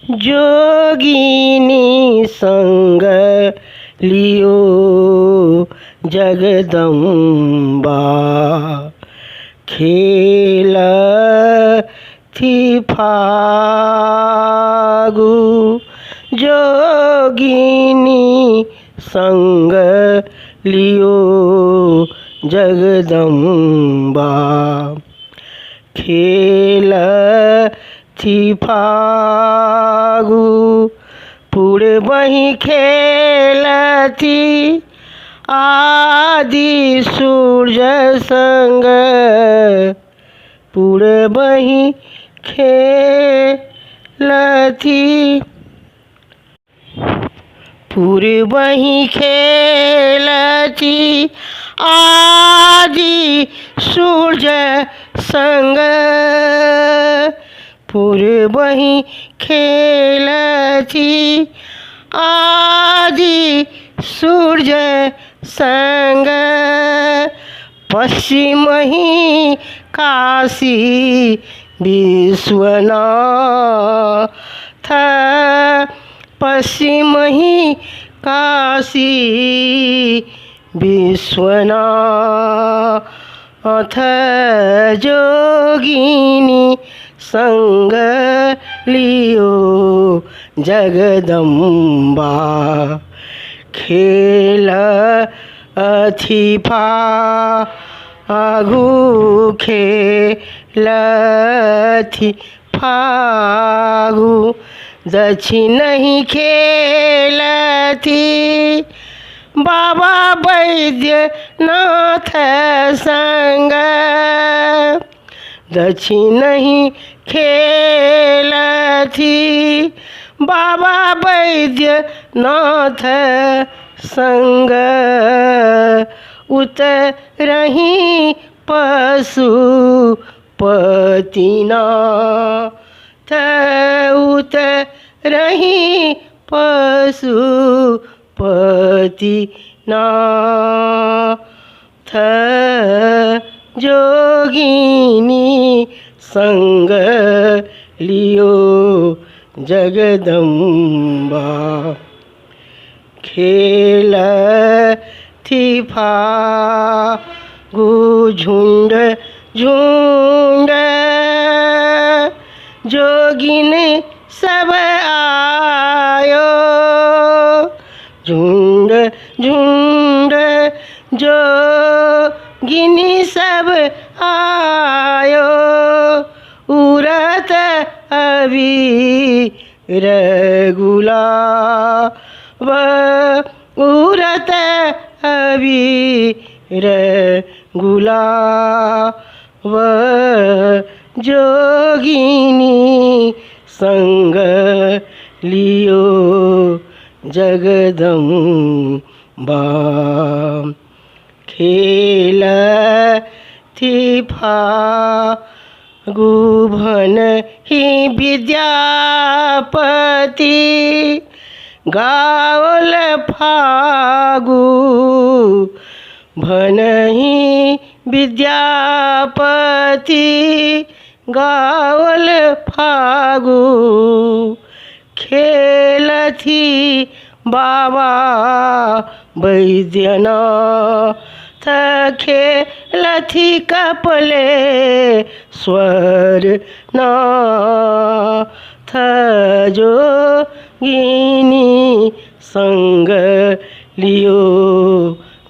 जोगिनी संग लियो जगदम्बा, खेलथी फागु जोगिनी संग लियो जगदम्बा, खेलथी फागु पूर्वहि खेलथी आदि सूर्य संग, पूर्वहि खेलथी पूर्वहि खेलथी आदि सूर्य संग, पूर्वहि खेलथी आदि सूर्य संग, पश्चिमहि काशी विश्वनाथ, पश्चिमहि काशी विश्वनाथ, जोगिनी संग लियो जगदम्बा, खेलथी फागु खेलथी फागु, दक्षिणहि खेलथी बाबा बैद्यनाथ संग, दक्षिणहि खेलथी बाबा बैद्यनाथ संग, उतरहि पशुपतिनाथ, उतरहि पशुपतिनाथ, जोगिनी संग लियो जगदम्बा, खेलथी फागु झुंड झुंड, जोगिन सब आयो, झुंड झुंड जोगिनी सब आयो, उड़त अबीर गुलाब, उड़त अबीर गुलाब, जोगिनी संग लियो जगदम्बा, खेलथी फागु भनहि विद्यापति, गावल फागु भनहि विद्यापति, गावल फागु खेलथी बाबा बैद्यनाथ, खेलथी कपिलेश्वरनाथ, जोगिनी संग लियो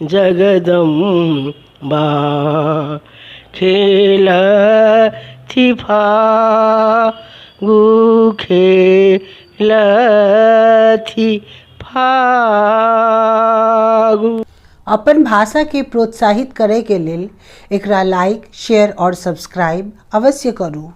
जगदम्बा, खेलथी फागु खेलथी फागु। अपन भाषा के प्रोत्साहित करे के लेल एकरा लाइक, शेयर और सब्सक्राइब अवश्य करू।